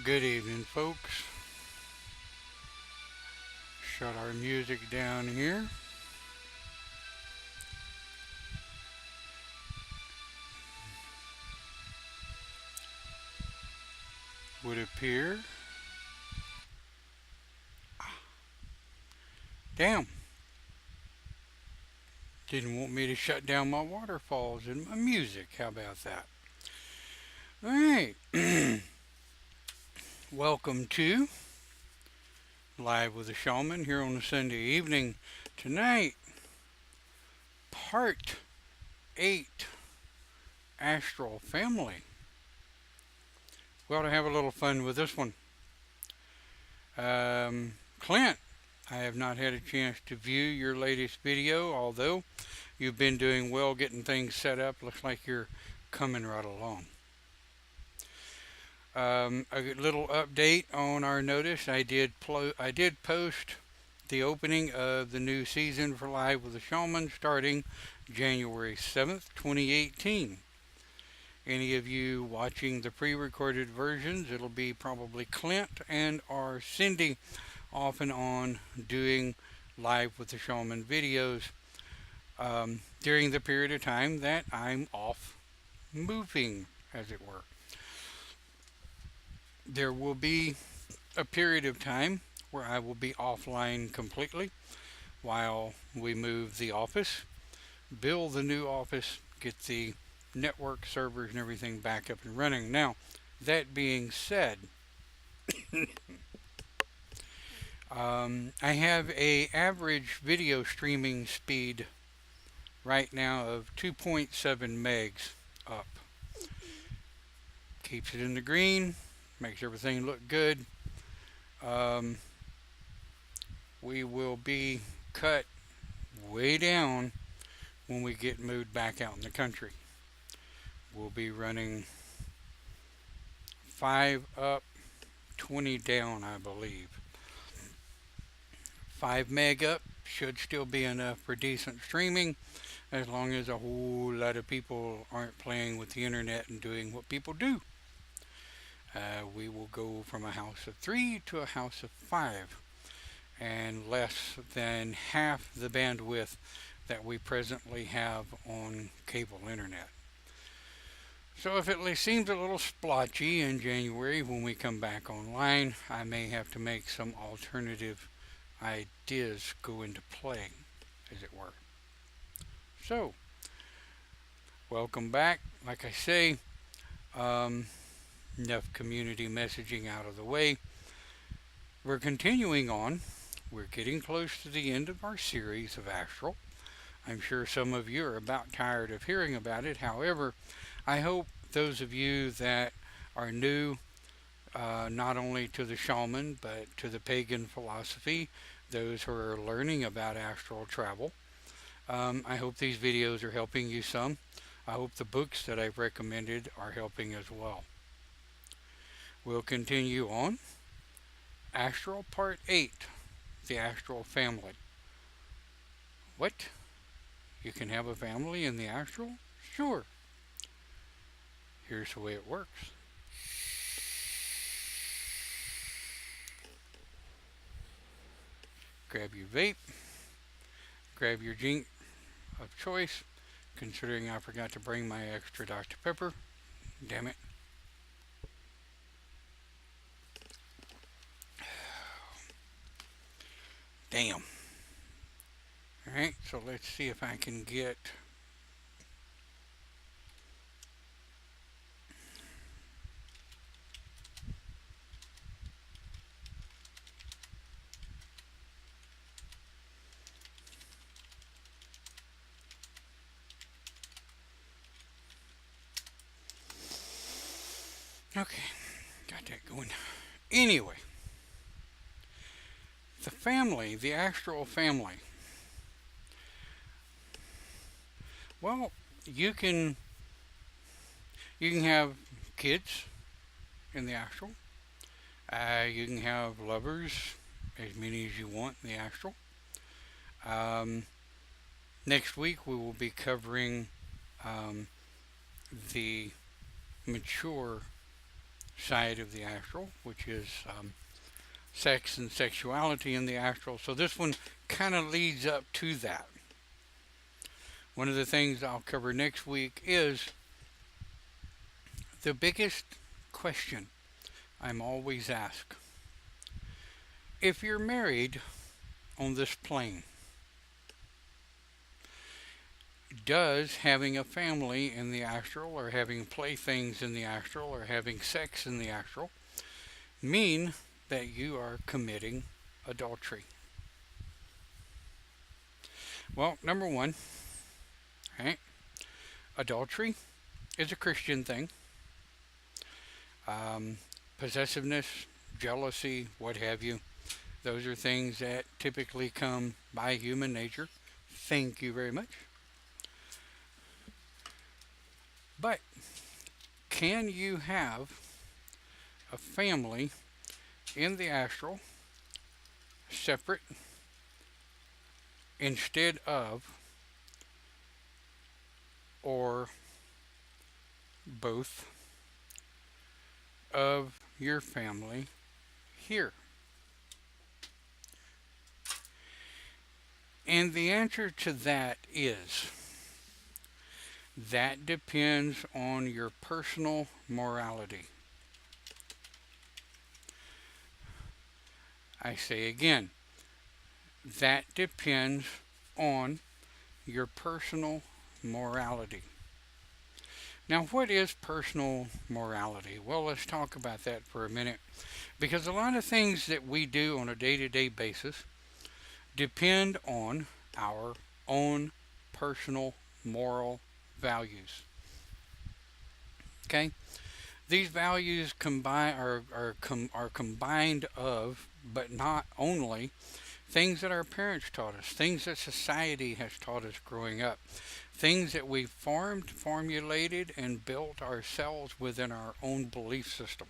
Good evening, folks. Shut our music down here. Would appear. Damn. Didn't want me to shut down my waterfalls and my music. How about that? Alright. Welcome to Live with a Shaman here on a Sunday evening. Tonight, part 8 Astral Family. We ought to have a little fun with this one. Clint, I have not had a chance to view your latest video, although you've been doing well getting things set up. Looks like you're coming right along. A little update on our notice. I did post the opening of the new season for Live with the Shaman starting January 7th, 2018. Any of you watching the pre-recorded versions, it'll be probably Clint and or Cindy off and on doing Live with the Shaman videos during the period of time that I'm off moving, as it were. There will be a period of time where I will be offline completely while we move the office, build the new office, get the network servers and everything back up and running. Now, that being said, I have a average video streaming speed right now of 2.7 megs up. Keeps it in the green, makes everything look good. We will be cut way down when we get moved back out in the country. We'll be running 5 up, 20 down, I believe. 5 meg up should still be enough for decent streaming, as long as a whole lot of people aren't playing with the internet and doing what people do. We will go from a house of 3 to a house of 5, and less than half the bandwidth that we presently have on cable internet. So if it seems a little splotchy in January when we come back online, I may have to make some alternative ideas go into play, as it were. So, welcome back. Like I say, enough community messaging out of the way. We're continuing on. We're getting close to the end of our series of Astral. I'm sure some of you are about tired of hearing about it. However, I hope those of you that are new, not only to the shaman, but to the pagan philosophy, those who are learning about astral travel, I hope these videos are helping you some. I hope the books that I've recommended are helping as well. We'll continue on. Astral Part 8, the Astral Family. What? You can have a family in the astral? Sure. Here's the way it works. Grab your vape. Grab your drink of choice, considering I forgot to bring my extra Dr. Pepper. Damn it. Damn. Alright, so let's see if I can get okay, got that going. Anyway, the family, the astral family. Well, you can have kids in the astral. You can have lovers, as many as you want in the astral. Next week we will be covering the mature side of the astral, which is sex and sexuality in the astral. So this one kind of leads up to that. One of the things I'll cover next week is the biggest question I'm always asked. If you're married on this plane, does having a family in the astral, or having playthings in the astral, or having sex in the astral mean that you are committing adultery? Well, number one, right? Adultery is a Christian thing. Um, Possessiveness, jealousy, what have you, those are things that typically come by human nature. Thank you very much. But can you have a family in the astral separate instead of or both of your family here? And the answer to that is that depends on your personal morality. I say again, that depends on your personal morality. Now, what is personal morality? Well, let's talk about that for a minute, because a lot of things that we do on a day-to-day basis depend on our own personal moral values. Okay? These values are combined of, but not only, things that our parents taught us, things that society has taught us growing up, things that we formulated, and built ourselves within our own belief system.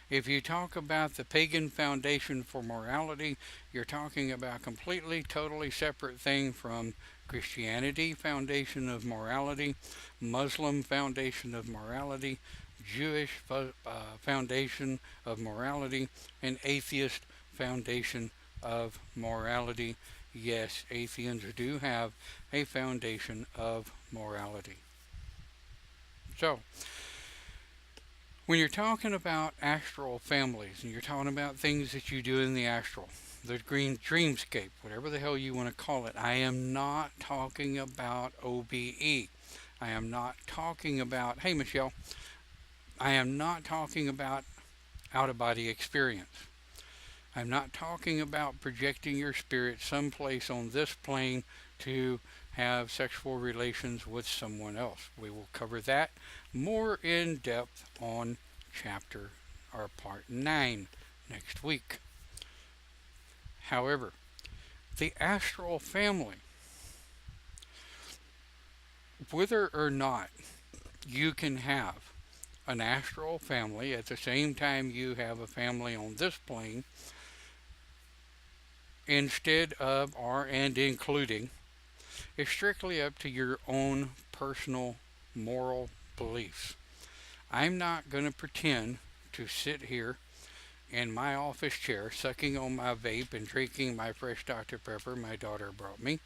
If you talk about the pagan foundation for morality, you're talking about completely, totally separate thing from Christianity foundation of morality, Muslim foundation of morality, Jewish foundation of morality, and atheist foundation of morality. Yes, atheists do have a foundation of morality. So, when you're talking about astral families, and you're talking about things that you do in the astral, the green dreamscape, whatever the hell you want to call it, I am not talking about OBE. I am not talking about, hey Michelle, I am not talking about out of body experience. I'm not talking about projecting your spirit someplace on this plane to have sexual relations with someone else. We will cover that more in depth on chapter or part 9 next week. However, the astral family, whether or not you can have an astral family at the same time you have a family on this plane, instead of or and including, is strictly up to your own personal moral beliefs. I'm not going to pretend to sit here in my office chair sucking on my vape and drinking my fresh Dr. Pepper my daughter brought me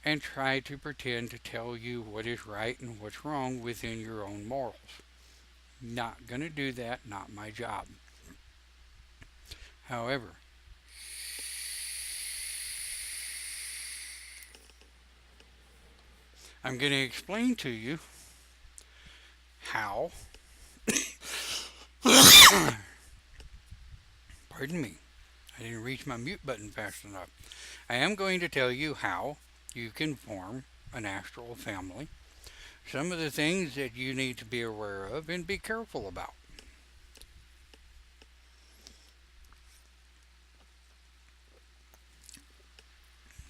and try to pretend to tell you what is right and what's wrong within your own morals. Not going to do that, not my job. However, I'm going to explain to you how, pardon me, I didn't reach my mute button fast enough. I am going to tell you how you can form an astral family, some of the things that you need to be aware of and be careful about.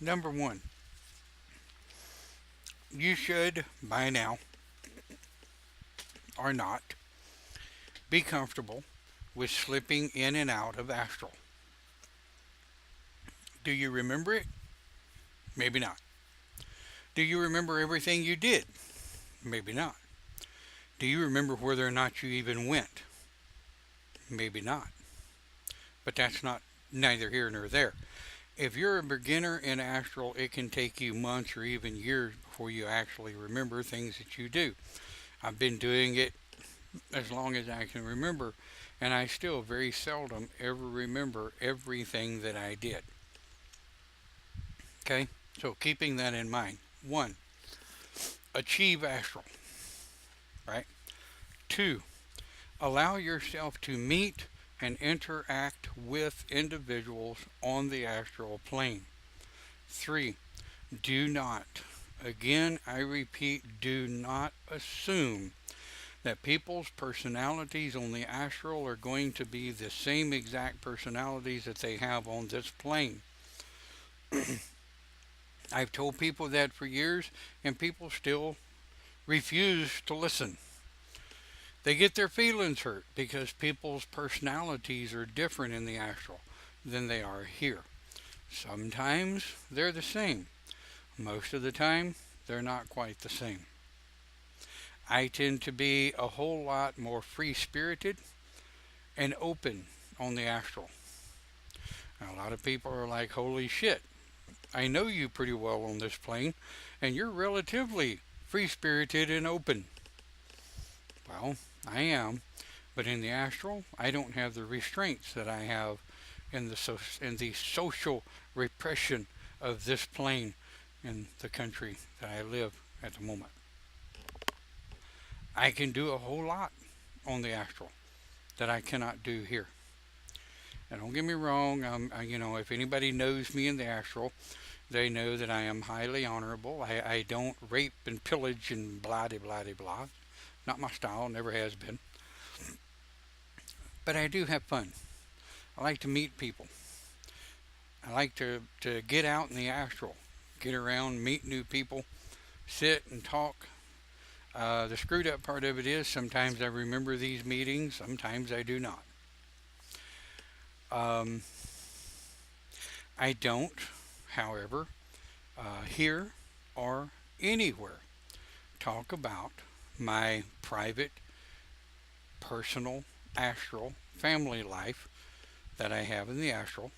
Number one, you should, by now, or not, be comfortable with slipping in and out of astral. Do you remember it? Maybe not. Do you remember everything you did? Maybe not. Do you remember whether or not you even went? Maybe not. But that's not neither here nor there. If you're a beginner in astral, it can take you months or even years before you actually remember things that you do. I've been doing it as long as I can remember, and I still very seldom ever remember everything that I did. Okay? So keeping that in mind. One, achieve astral, right? Two, allow yourself to meet and interact with individuals on the astral plane. Three, do not, again, I repeat, do not assume that people's personalities on the astral are going to be the same exact personalities that they have on this plane. I've told people that for years, and people still refuse to listen. They get their feelings hurt because people's personalities are different in the astral than they are here. Sometimes they're the same. Most of the time, they're not quite the same. I tend to be a whole lot more free spirited and open on the astral. Now, a lot of people are like, holy shit, I know you pretty well on this plane, and you're relatively free spirited and open. Well, I am, but in the astral, I don't have the restraints that I have in the social repression of this plane in the country that I live at the moment. I can do a whole lot on the astral that I cannot do here. And don't get me wrong, if anybody knows me in the astral, they know that I am highly honorable. I don't rape and pillage and blah de blah de blah. Not my style, never has been. But I do have fun. I like to meet people. I like to get out in the astral, get around, meet new people, sit and talk. The screwed up part of it is sometimes I remember these meetings, sometimes I do not. I don't, however, here or anywhere talk about my private, personal, astral family life that I have in the astral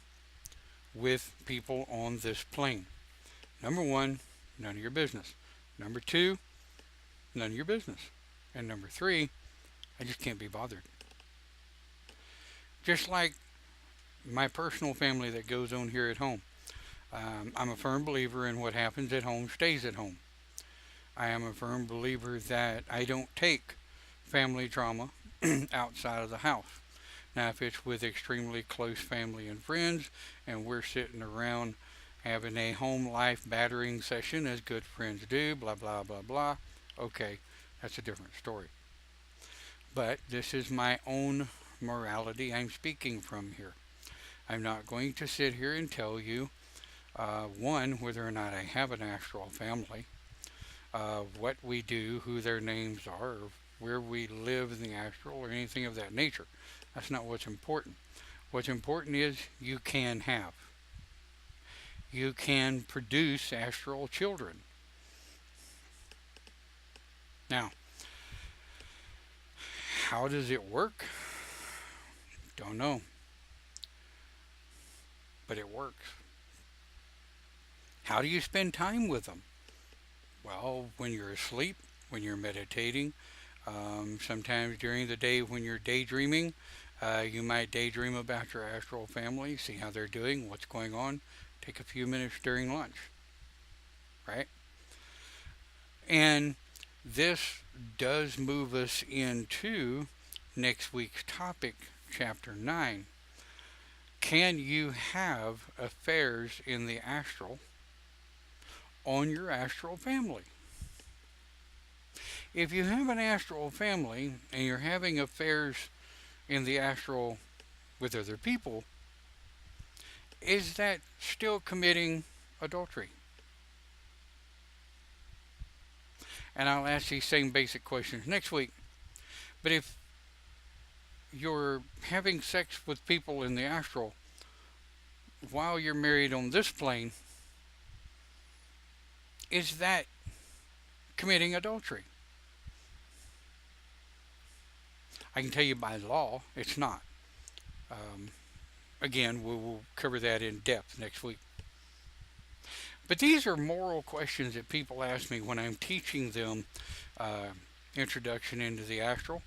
with people on this plane. Number one, none of your business. Number two, none of your business. And number three, I just can't be bothered. Just like my personal family that goes on here at home. I'm a firm believer in what happens at home stays at home. I am a firm believer that I don't take family trauma outside of the house. Now, if it's with extremely close family and friends, and we're sitting around having a home life battering session as good friends do, blah, blah, blah, blah, okay, that's a different story. But this is my own morality I'm speaking from here. I'm not going to sit here and tell you, one, whether or not I have an astral family, what we do, who their names are, or where we live in the astral, or anything of that nature. That's not what's important. What's important is you can have. You can produce astral children. Now, how does it work? Don't know. But it works. How do you spend time with them? Well, when you're asleep, when you're meditating, sometimes during the day when you're daydreaming, you might daydream about your astral family, see how they're doing, what's going on. Take a few minutes during lunch, right? And this does move us into next week's topic, Chapter 9. Can you have affairs in the astral on your astral family? If you have an astral family and you're having affairs in the astral with other people, is that still committing adultery? And I'll ask these same basic questions next week. But if you're having sex with people in the astral while you're married on this plane, is that committing adultery? I can tell you by law, it's not. Um, Again, we will cover that in depth next week. But these are moral questions that people ask me when I'm teaching them uh, introduction into the astral,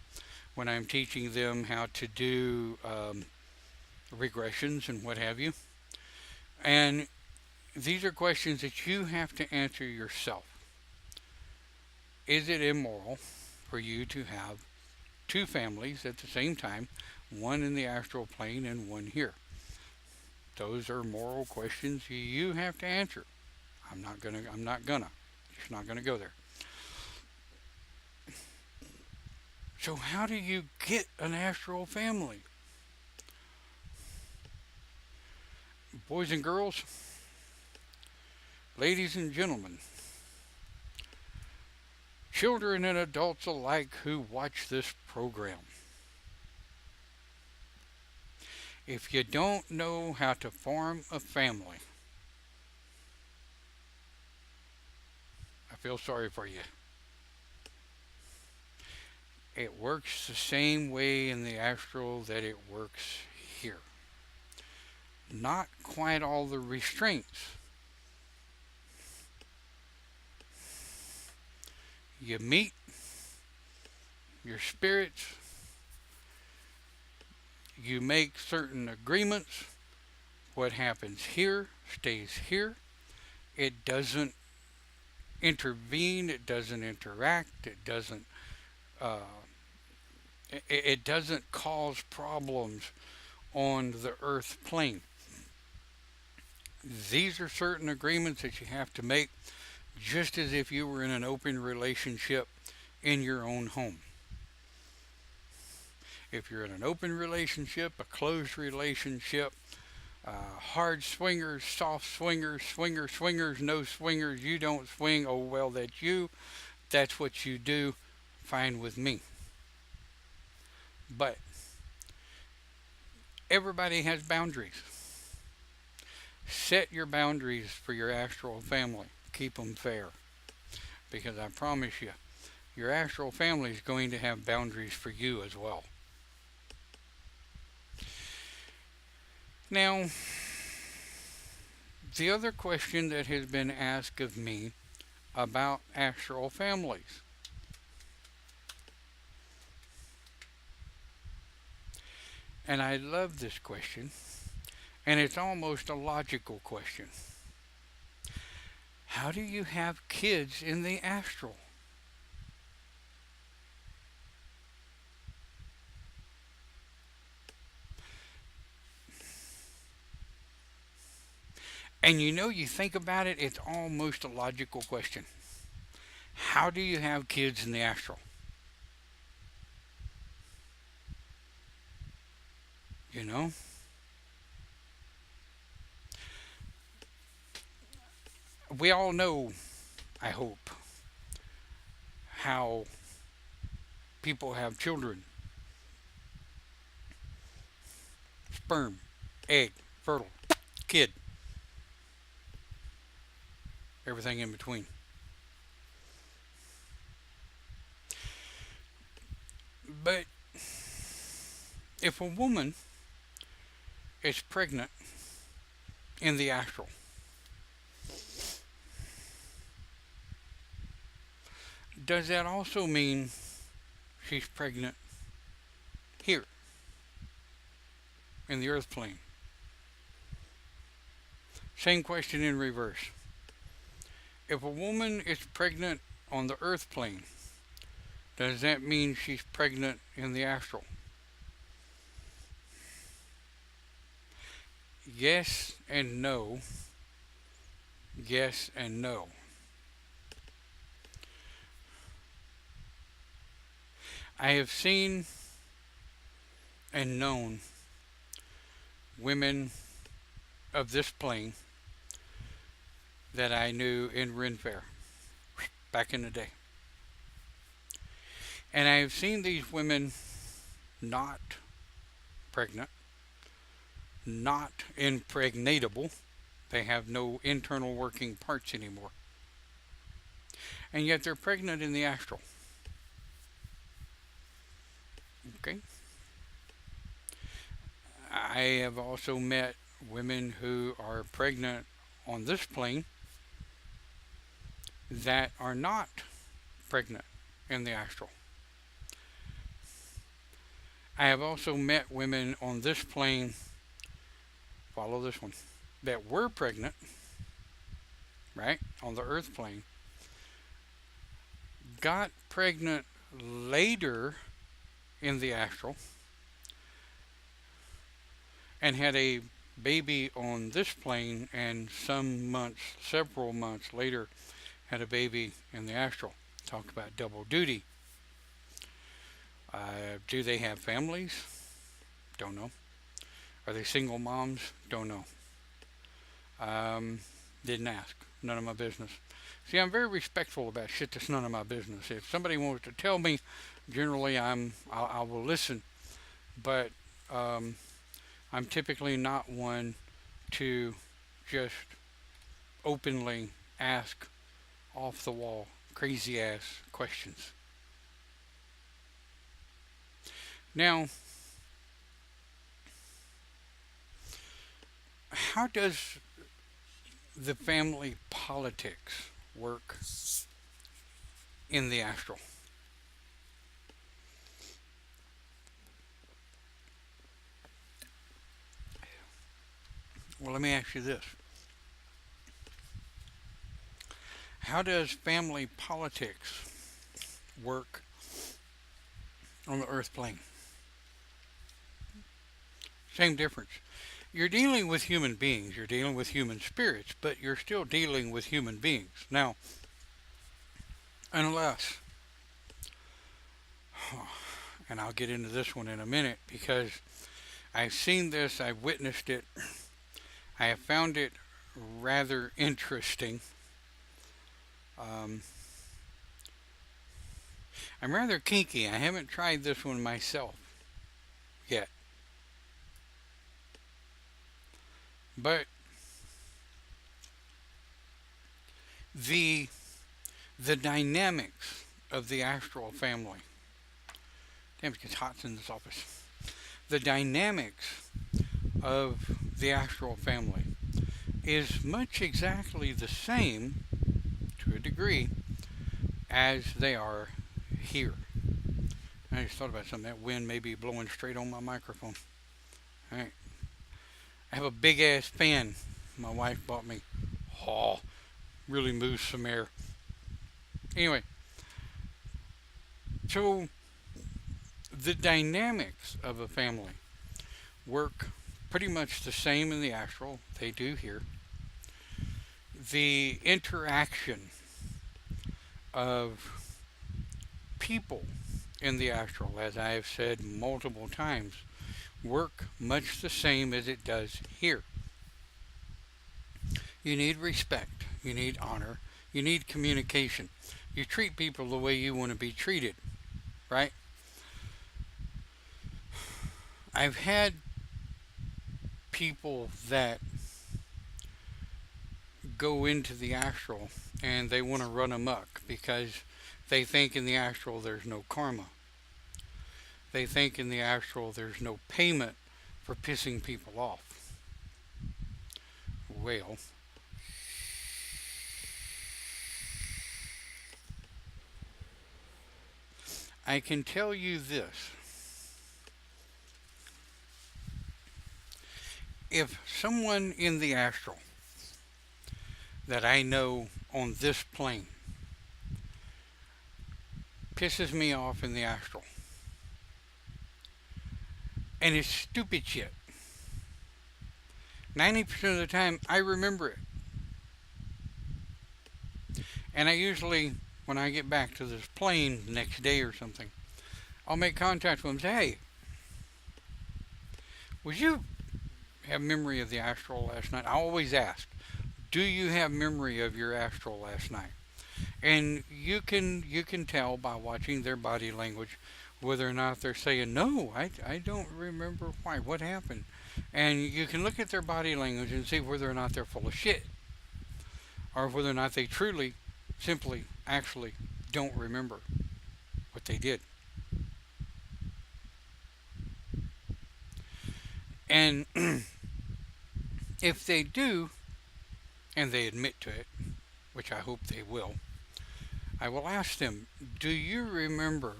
when I'm teaching them how to do regressions and what have you. And these are questions that you have to answer yourself. Is it immoral for you to have two families at the same time, one in the astral plane and one here? Those are moral questions you have to answer. I'm not gonna. Just not gonna go there. So how do you get an astral family? Boys and girls, ladies and gentlemen, children and adults alike who watch this program. If you don't know how to form a family, I feel sorry for you. It works the same way in the astral that it works here. Not quite all the restraints. You meet your spirits, you make certain agreements. What happens here stays here. It doesn't intervene, it doesn't interact, uh, it doesn't cause problems on the earth plane. These are certain agreements that you have to make just as if you were in an open relationship in your own home. If you're in an open relationship, a closed relationship, hard swingers, soft swingers, swingers, no swingers, you don't swing, oh well, that's you, that's what you do, fine with me. But everybody has boundaries. Set your boundaries for your astral family. Keep them fair. Because I promise you, your astral family is going to have boundaries for you as well. Now, the other question that has been asked of me about astral families. And I love this question, and it's almost a logical question. How do you have kids in the astral? And you think about it, it's almost a logical question. How do you have kids in the astral? You know? We all know, I hope, how people have children. Sperm, egg, fertile, kid, everything in between. But if a woman is pregnant in the astral, does that also mean she's pregnant here in the earth plane? Same question in reverse. If a woman is pregnant on the earth plane, does that mean she's pregnant in the astral? Yes and no. Yes and no. I have seen and known women of this plane that I knew in Ren Fair back in the day. And I have seen these women not pregnant, not impregnatable. They have no internal working parts anymore. And yet they're pregnant in the astral. Okay? I have also met women who are pregnant on this plane that are not pregnant in the astral. I have also met women on this plane, follow this one, that were pregnant, right, on the earth plane, got pregnant later in the astral, and had a baby on this plane, and some months, several months later, had a baby in the astral. Talk about double duty. Do they have families? Don't know. Are they single moms? Don't know. Um, didn't ask. None of my business. See, I'm very respectful about shit that's none of my business. If somebody wants to tell me, generally I will listen. But I'm typically not one to just openly ask off the wall, crazy ass questions. Now, how does the family politics work in the astral? Well, let me ask you this. How does family politics work on the earth plane? Same difference. You're dealing with human beings, you're dealing with human spirits, but you're still dealing with human beings. Now, unless, and I'll get into this one in a minute because I've seen this, I've witnessed it, I have found it rather interesting. Um, I'm rather kinky. I haven't tried this one myself yet. But the the dynamics of the astral family. Damn, it gets hot in this office. The dynamics of the astral family is much exactly the same, to a degree, as they are here. I just thought about something. That wind may be blowing straight on my microphone. All right. I have a big ass fan my wife bought me. Oh, really moves some air. Anyway, so the dynamics of a family work pretty much the same in the astral. They do here. The interaction of people in the astral, as I have said multiple times, work much the same as it does here. You need respect, you need honor, you need communication. You treat people the way you want to be treated, right? I've had people that go into the astral and they want to run amok because they think in the astral there's no karma. They think in the astral there's no payment for pissing people off. Well, I can tell you this. If someone in the astral that I know on this plane pisses me off in the astral, and it's stupid shit, 90% of the time I remember it. And I usually, when I get back to this plane the next day or something, I'll make contact with them and say, hey, would you have memory of the astral last night? I always ask, do you have memory of your astral last night? And you can tell by watching their body language whether or not they're saying, no, I don't remember why, what happened. And you can look at their body language and see whether or not they're full of shit, or whether or not they truly, simply, actually don't remember what they did. And if they do, and they admit to it, which I hope they will, I will ask them, do you remember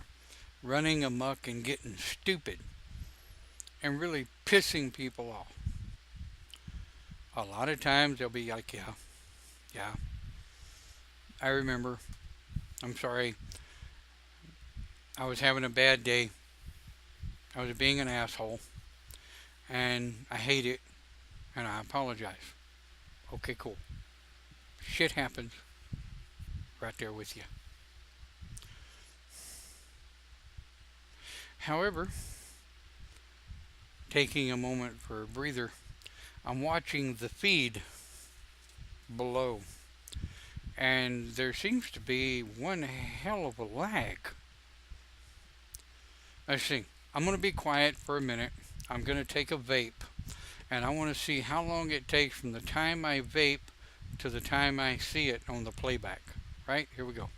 running amok and getting stupid and really pissing people off? A lot of times they'll be like, yeah, yeah, I remember. I'm sorry. I was having a bad day. I was being an asshole. And I hate it. And I apologize. Okay, cool. Shit happens. Right there with you. However, taking a moment for a breather, I'm watching the feed below. And there seems to be one hell of a lag. Let's see. I'm going to be quiet for a minute. I'm going to take a vape. And I want to see how long it takes from the time I vape to the time I see it on the playback. Right? Here we go.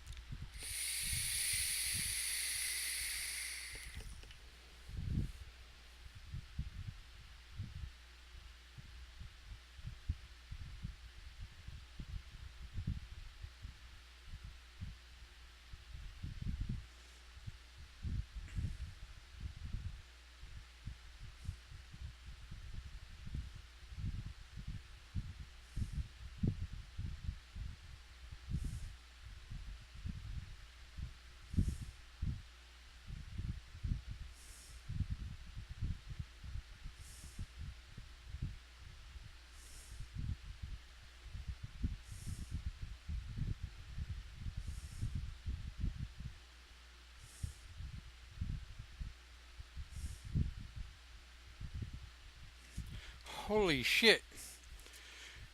Holy shit.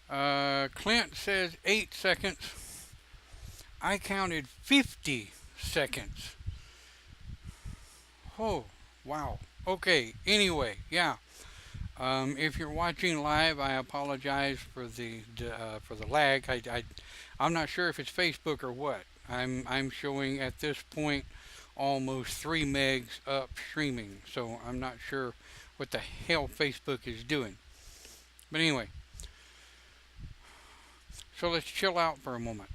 Clint says 8 seconds. I counted 50 seconds. Oh, wow. Okay, anyway, yeah. If you're watching live, I apologize for the lag. I'm not sure if it's Facebook or what. I'm showing at this point almost 3 megs up streaming, so I'm not sure what the hell Facebook is doing. But anyway, so let's chill out for a moment.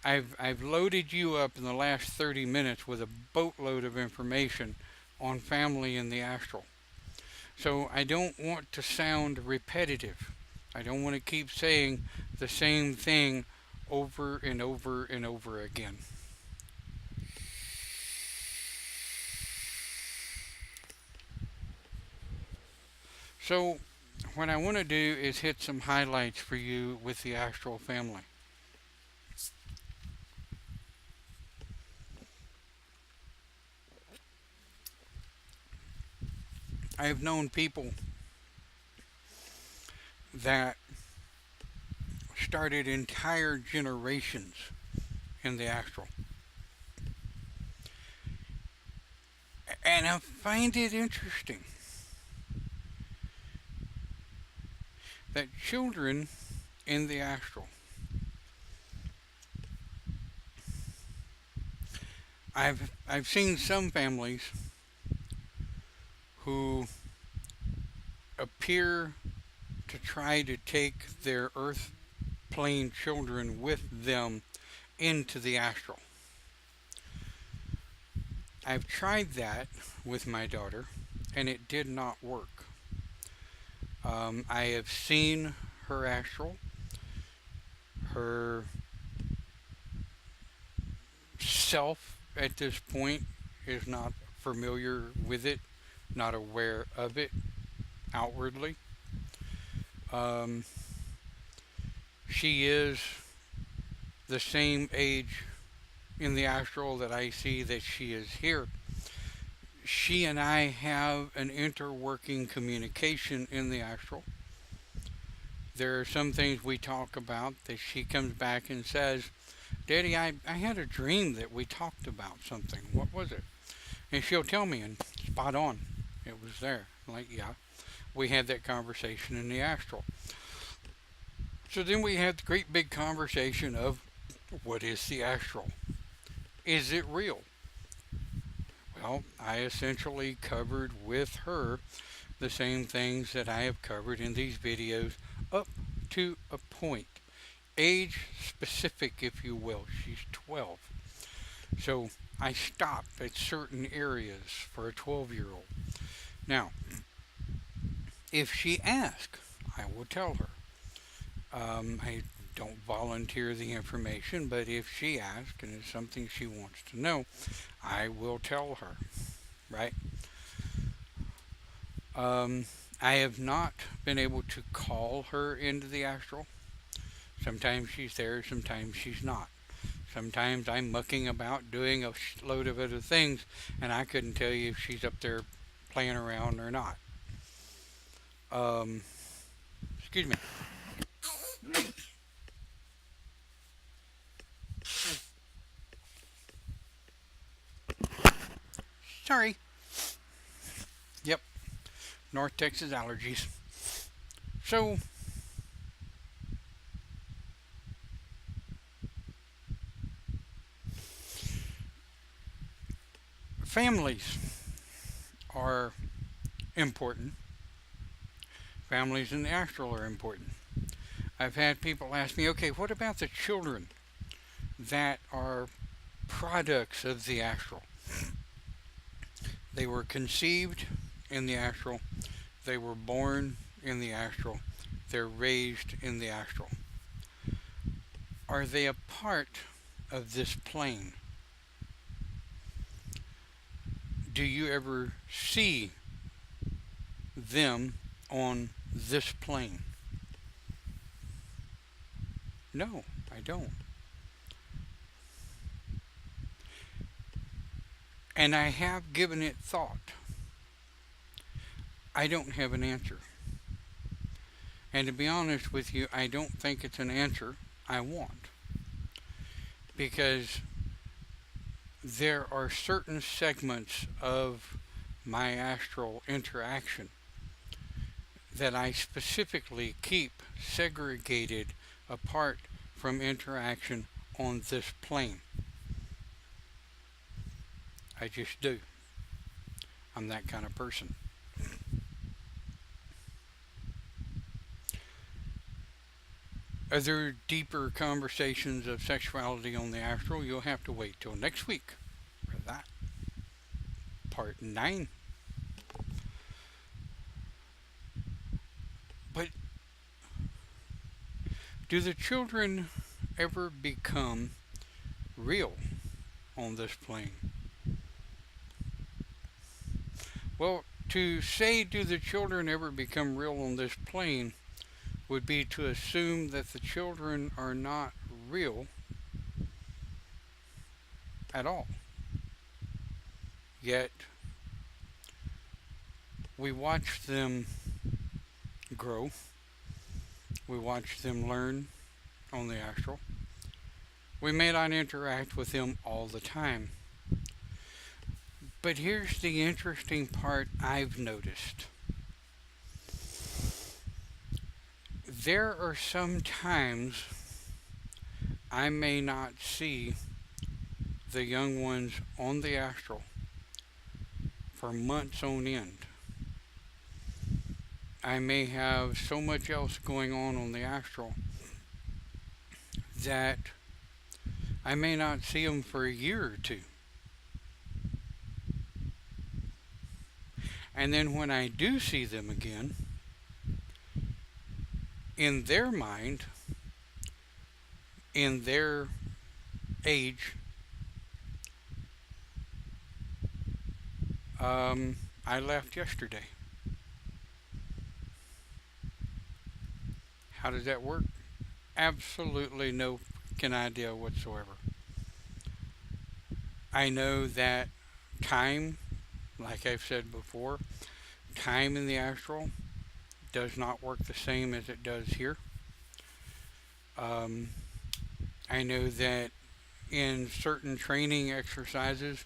I've loaded you up in the last 30 minutes with a boatload of information on family in the astral. So I don't want to sound repetitive. I don't want to keep saying the same thing over and over and over again. So what I want to do is hit some highlights for you with the astral family. I've known people that started entire generations in the astral. And I find it interesting that children in the astral, I've seen some families who appear to try to take their earth plane children with them into the astral. I've tried that with my daughter and it did not work. I have seen her astral. Her self at this point is not familiar with it, not aware of it outwardly. Um, she is the same age in the astral that I see that she is here. She and I have an interworking communication in the astral. There are some things we talk about that she comes back and says, Daddy, I had a dream that we talked about something. What was it? And she'll tell me, and spot on. It was there. Like, yeah, we had that conversation in the astral. So then we had the great big conversation of what is the astral? Is it real? Well, I essentially covered with her the same things that I have covered in these videos up to a point. Age specific, if you will. She's 12. So I stop at certain areas for a 12-year-old. Now, if she asks, I will tell her. I don't volunteer the information, but if she asks and it's something she wants to know, I will tell her, right? I have not been able to call her into the astral. Sometimes she's there, sometimes she's not. Sometimes I'm mucking about doing a load of other things, and I couldn't tell you if she's up there playing around or not. Um, Excuse me. Sorry. Yep, North Texas allergies. So, families are important. Families in the astral are important. I've had people ask me, okay, what about the children that are products of the astral? They were conceived in the astral, they were born in the astral, they're raised in the astral. Are they a part of this plane? Do you ever see them on this plane? No, I don't. And I have given it thought. I don't have an answer. And to be honest with you, I don't think it's an answer I want. Because there are certain segments of my astral interaction that I specifically keep segregated apart from interaction on this plane. I just do. I'm that kind of person. Other deeper conversations of sexuality on the astral, you'll have to wait till next week for that. Part 9. But do the children ever become real on this plane? Well, to say, do the children ever become real on this plane, would be to assume that the children are not real at all. Yet, we watch them grow, we watch them learn on the astral. We may not interact with them all the time. But here's the interesting part I've noticed. There are some times I may not see the young ones on the astral for months on end. I may have so much else going on the astral that I may not see them for a year or two. And then when I do see them again, in their mind, in their age, I left yesterday. How does that work? Absolutely no idea whatsoever. I know that time, like I've said before, time in the astral does not work the same as it does here. I know that in certain training exercises,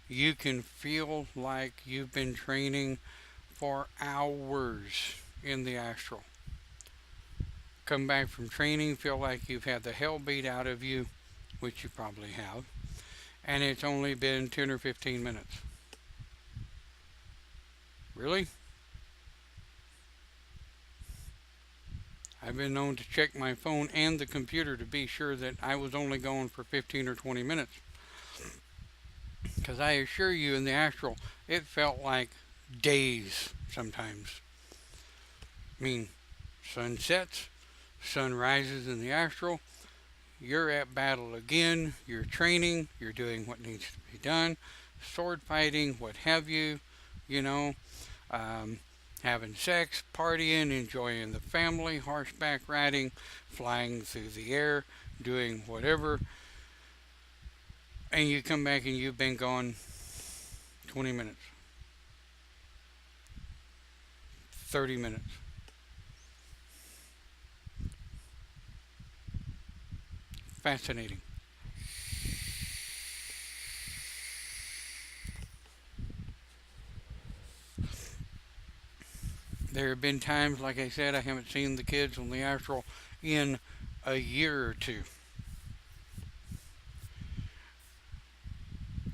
you can feel like you've been training for hours in the astral. Come back from training, feel like you've had the hell beat out of you, which you probably have, and it's only been 10 or 15 minutes. Really? I've been known to check my phone and the computer to be sure that I was only going for 15 or 20 minutes. Because I assure you, in the astral, it felt like days sometimes. I mean, sun sets, sun rises in the astral, you're at battle again, you're training, you're doing what needs to be done, sword fighting, what have you, you know, um, having sex, partying, enjoying the family, horseback riding, flying through the air, doing whatever, and you come back and you've been gone 20 minutes, 30 minutes. Fascinating. There have been times, like I said, I haven't seen the kids on the astral in a year or two.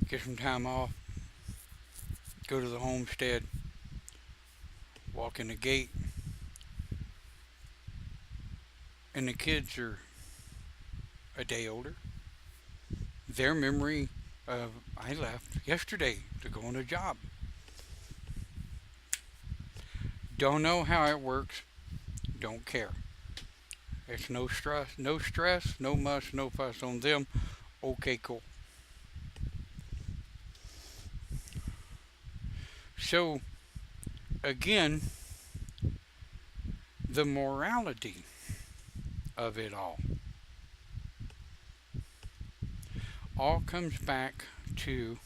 Get some time off, go to the homestead, walk in the gate, and the kids are a day older. Their memory of I left yesterday to go on a job. Don't know how it works. Don't care. It's no stress, no muss, no fuss on them. Okay, cool. So again, the morality of it all comes back to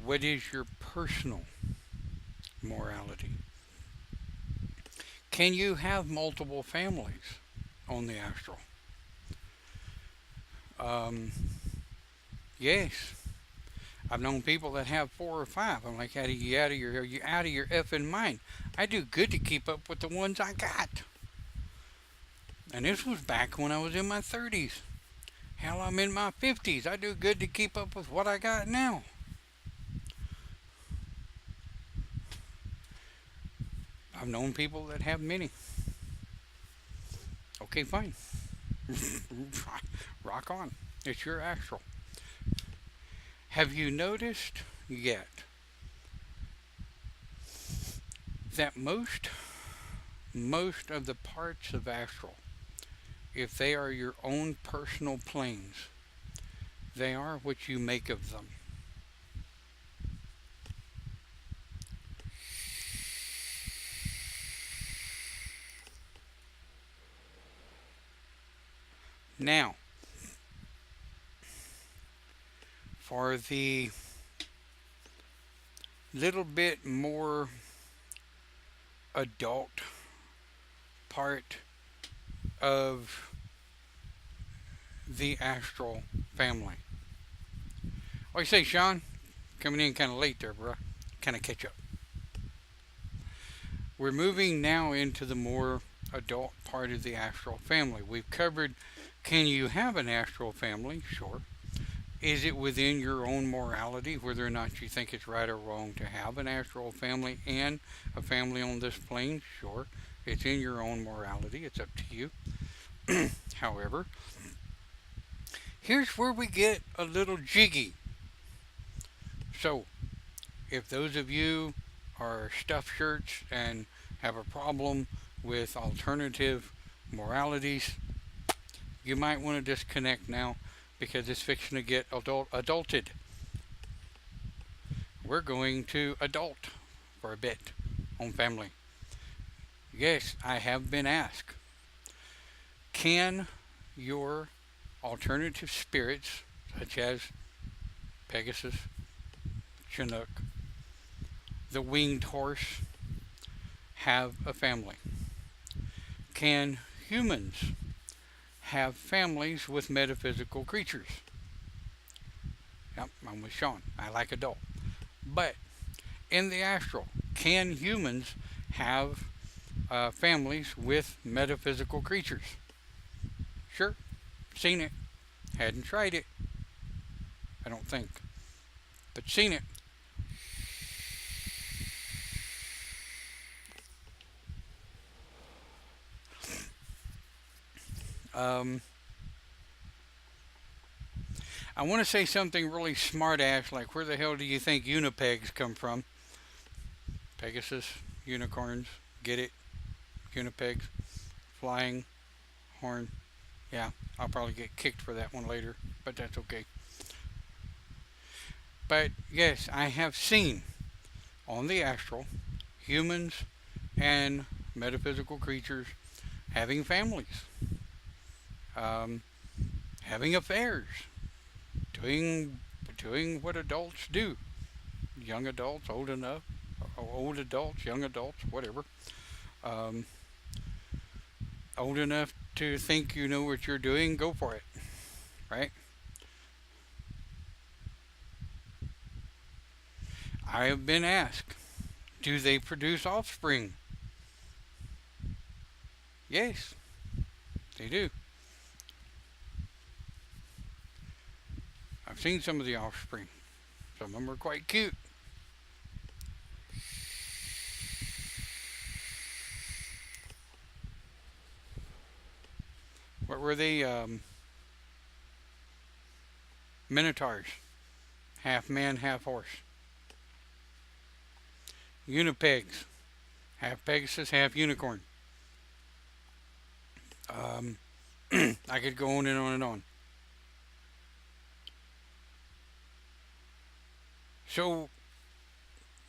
what is your personal morality. Can you have multiple families on the astral? Um, yes. I've known people that have four or five. I'm like, are you out of your effing mind? I do good to keep up with the ones I got. And this was back when I was in my 30s. Hell, I'm in my 50s. I do good to keep up with what I got now. I've known people that have many. Okay, fine. Rock on. It's your astral. Have you noticed yet that most of the parts of astral, if they are your own personal planes, they are what you make of them. Now, for the little bit more adult part of the astral family. What you say, Sean? Coming in kind of late there, bro. Kind of catch up. We're moving now into the more adult part of the astral family. We've covered, can you have an astral family? Sure. Is it within your own morality whether or not you think it's right or wrong to have an astral family and a family on this plane? Sure. It's in your own morality. It's up to you. However, here's where we get a little jiggy. So, if those of you are stuffed shirts and have a problem with alternative moralities, you might want to disconnect now because it's fixing to get adulted. We're going to adult for a bit on family. Yes, I have been asked, can your alternative spirits, such as Pegasus, Chinook, the winged horse, have a family? Can humans have families with metaphysical creatures? Yep, I'm with Sean. I like adult. But in the astral, can humans have families with metaphysical creatures? Sure. Seen it. Hadn't tried it. I don't think. But seen it. Um, I want to say something really smart ass like where the hell do you think unipegs come from? Pegasus, unicorns, get it? Unipegs, flying horn. Yeah, I'll probably get kicked for that one later, but that's okay. But yes, I have seen on the astral humans and metaphysical creatures having families, um, having affairs, doing doing what adults do. Young adults, old enough, old adults, young adults, whatever. Um, Old enough to think you know what you're doing, go for it, right? I have been asked, do they produce offspring? Yes, they do. I've seen some of the offspring. Some of them are quite cute. What were they? Minotaurs, half man, half horse. Unipegs, half Pegasus, half unicorn. Um, I could go on and on and on. So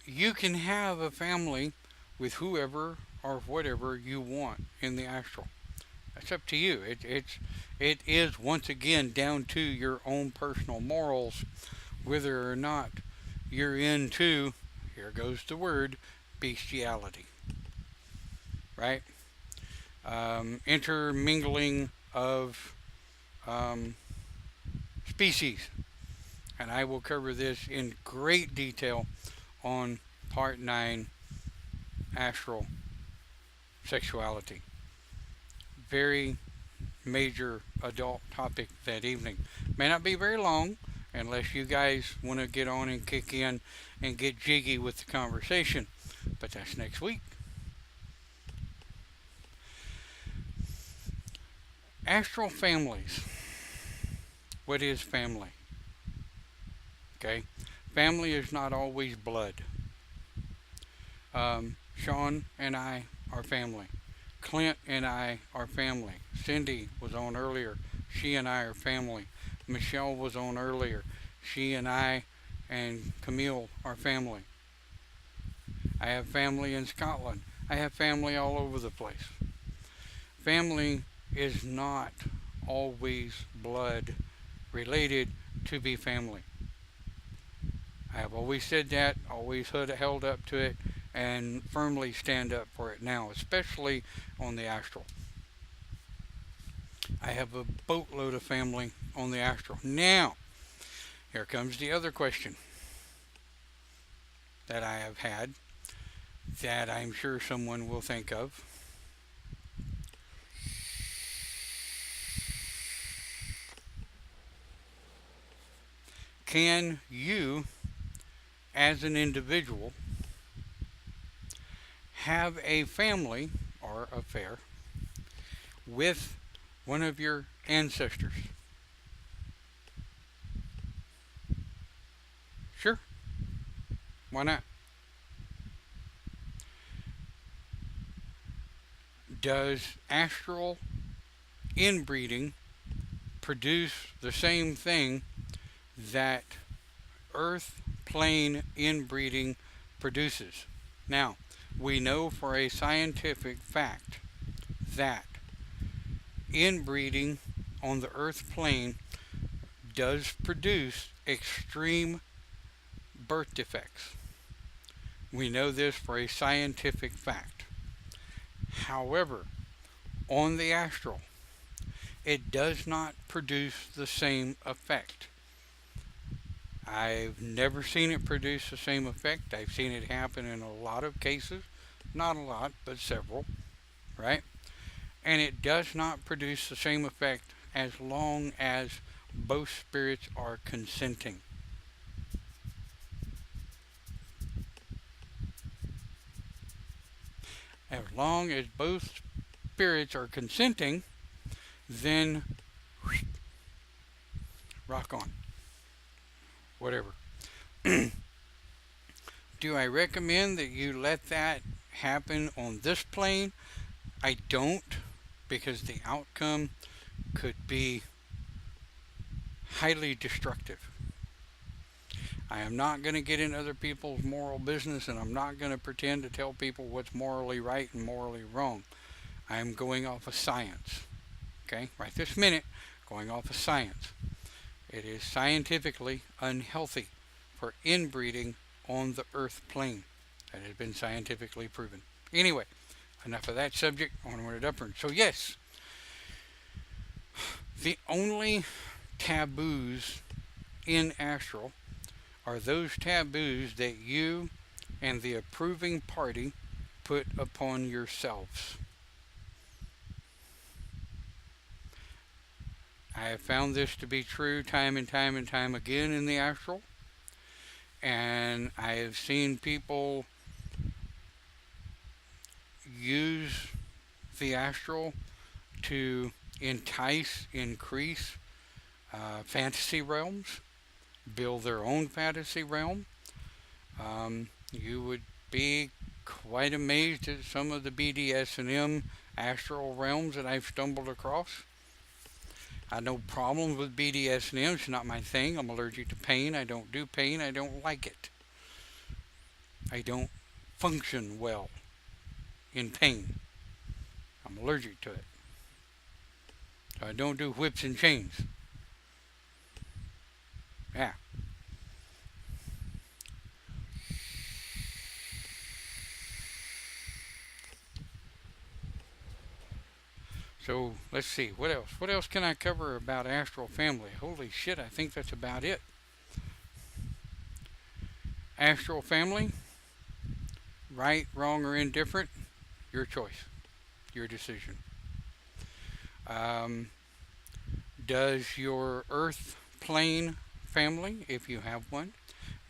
you can have a family with whoever or whatever you want in the astral. It's up to you. It is once again down to your own personal morals, whether or not you're into, here goes the word, bestiality, right? Intermingling of um, species, and I will cover this in great detail on part 9, astral sexuality. Very major adult topic that evening. May not be very long unless you guys want to get on and kick in and get jiggy with the conversation, but that's next week. Astral families. What is family? Okay, family is not always blood. Sean and I are family. Clint and I are family. Cindy was on earlier. She and I are family. Michelle was on earlier. She and I and Camille are family. I have family in Scotland. I have family all over the place. Family is not always blood related to be family. I have always said that, always held up to it, and firmly stand up for it now, especially on the astral. I have a boatload of family on the astral. Now, here comes the other question that I have had that I'm sure someone will think of. Can you, as an individual, have a family or affair with one of your ancestors? Sure. Why not? Does astral inbreeding produce the same thing that earth plane inbreeding produces? Now, we know for a scientific fact that inbreeding on the earth plane does produce extreme birth defects. We know this for a scientific fact. However, on the astral, it does not produce the same effect. I've never seen it produce the same effect. I've seen it happen in a lot of cases. Not a lot, but several, right? And it does not produce the same effect as long as both spirits are consenting. As long as both spirits are consenting, then rock on. Whatever. Do I recommend that you let that happen on this plane? I don't, because the outcome could be highly destructive. I am not going to get in other people's moral business, and I'm not going to pretend to tell people what's morally right and morally wrong. I am going off of science. Okay? Right this minute, going off of science. It is scientifically unhealthy for inbreeding on the Earth plane. That has been scientifically proven. Anyway, enough of that subject. Onward and upward. So yes, the only taboos in Astral are those taboos that you and the approving party put upon yourselves. I have found this to be true time and time and time again in the Astral, and I have seen people use the Astral to increase fantasy realms, build their own fantasy realm. You would be quite amazed at some of the BDSM astral realms that I've stumbled across. I have no problems with BDSM. It's not my thing. I'm allergic to pain. I don't do pain. I don't like it. I don't function well in pain. I'm allergic to it. So I don't do whips and chains. Yeah. So let's see, what else? What else can I cover about Astral Family? Holy shit, I think that's about it. Astral Family, right, wrong, or indifferent, your choice, your decision. Does your Earth plane family, if you have one,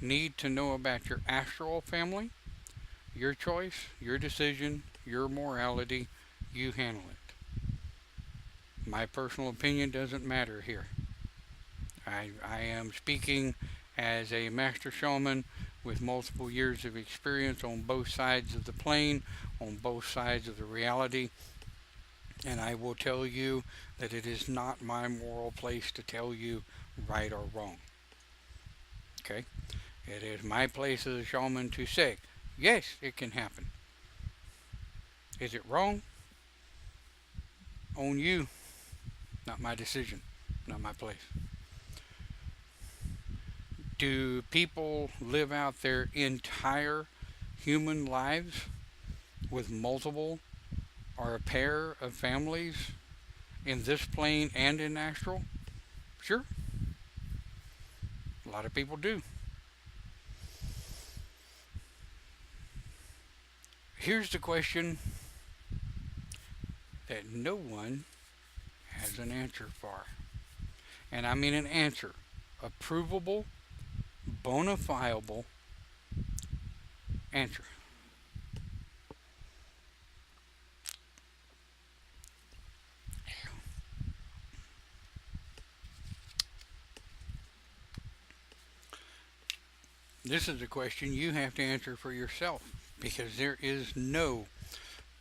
need to know about your Astral family? Your choice, your decision, your morality, you handle it. My personal opinion doesn't matter here. I am speaking as a master shaman with multiple years of experience on both sides of the plane, on both sides of the reality, and I will tell you that it is not my moral place to tell you right or wrong. Okay? It is my place as a shaman to say, yes, it can happen. Is it wrong? On you. Not my decision, not my place. Do people live out their entire human lives with multiple or a pair of families in this plane and in Astral? Sure. A lot of people do. Here's the question that no one has an answer for. And I mean an answer. A provable, bona fiable answer. This is a question you have to answer for yourself, because there is no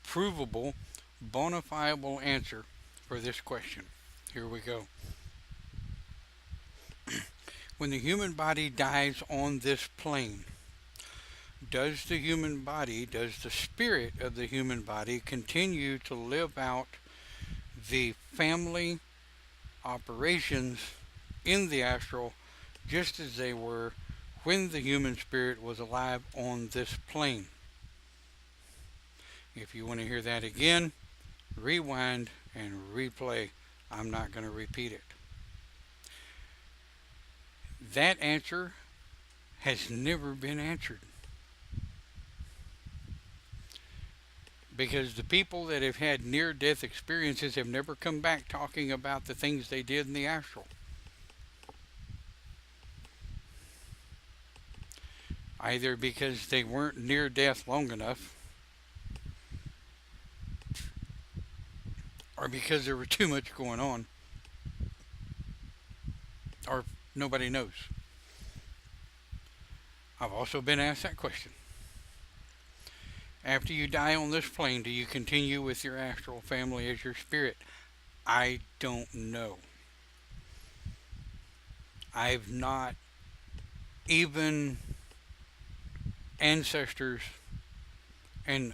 provable, bona fiable answer for this question. Here we go. When the human body dies on this plane, does the spirit of the human body continue to live out the family operations in the astral just as they were when the human spirit was alive on this plane? If you want to hear that again, rewind and replay. I'm not going to repeat it. That answer has never been answered. Because the people that have had near-death experiences have never come back talking about the things they did in the astral. Either because they weren't near death long enough, or or because there was too much going on, or nobody knows. I've also been asked that question. After you die on this plane, do you continue with your astral family as your spirit? I don't know. I've not, even ancestors and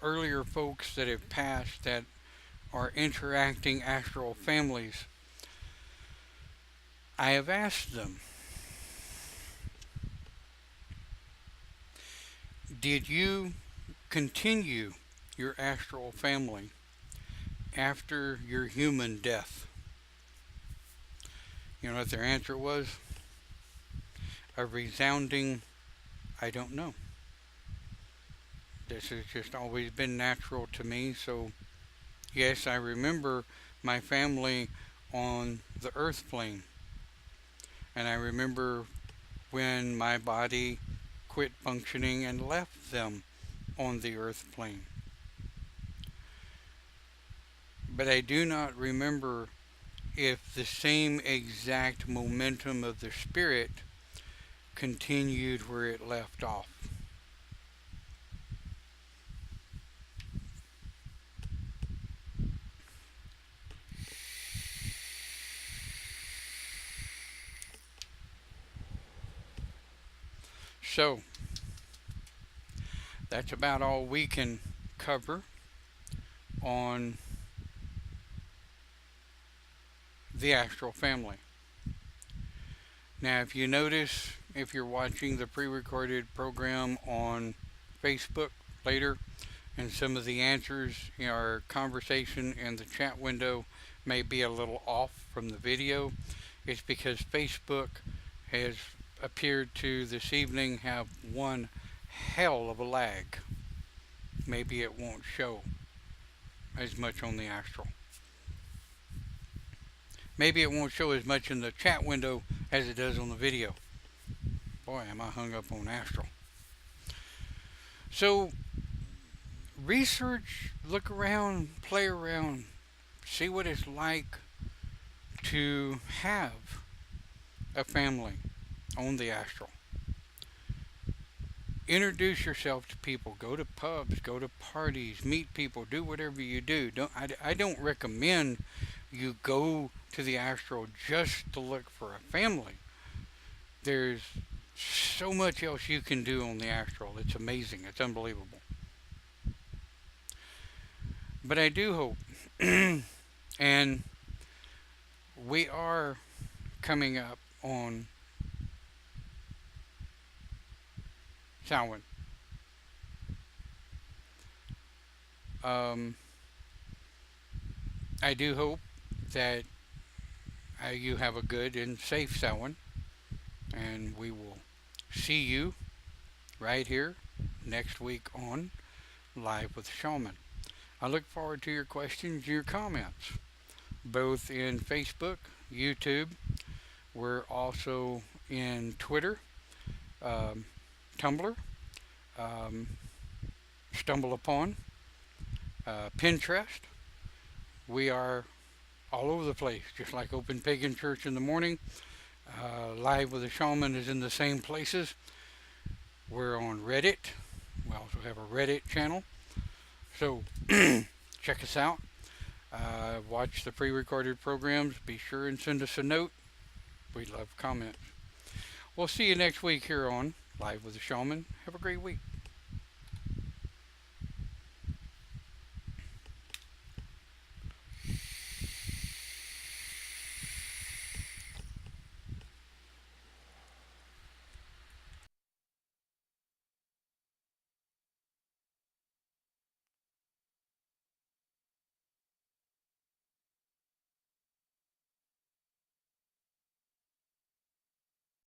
earlier folks that have passed that are interacting astral families, I have asked them, did you continue your astral family after your human death? You know what their answer was? A resounding, I don't know. This has just always been natural to me. So, yes, I remember my family on the earth plane. And I remember when my body quit functioning and left them on the earth plane. But I do not remember if the same exact momentum of the spirit continued where it left off. So, that's about all we can cover on the astral family. Now, if you notice, if you're watching the pre-recorded program on Facebook later, and some of the answers in our conversation in the chat window may be a little off from the video, it's because Facebook has appeared to this evening have one hell of a lag. Maybe it won't show as much on the astral. Maybe it won't show as much in the chat window as it does on the video. Boy, am I hung up on astral. So, research, look around, play around, see what it's like to have a family on the astral. Introduce yourself to people. Go to pubs, go to parties, meet people, do whatever you do. I don't recommend you go to the astral just to look for a family. There's so much else you can do on the astral. It's amazing. It's unbelievable. But I do hope, and we are coming up on Shaman. I do hope that you have a good and safe Shaman, and we will see you right here next week on Live with Shaman. I look forward to your questions, your comments, both in Facebook, YouTube. We're also in Twitter, Tumblr, Stumble Upon, Pinterest. We are all over the place, just like Open Pagan Church in the morning. Live with a Shaman is in the same places. We're on Reddit. We also have a Reddit channel. So check us out. Watch the pre-recorded programs. Be sure and send us a note. We'd love comments. We'll see you next week here on Live with the Shaman. Have a great week.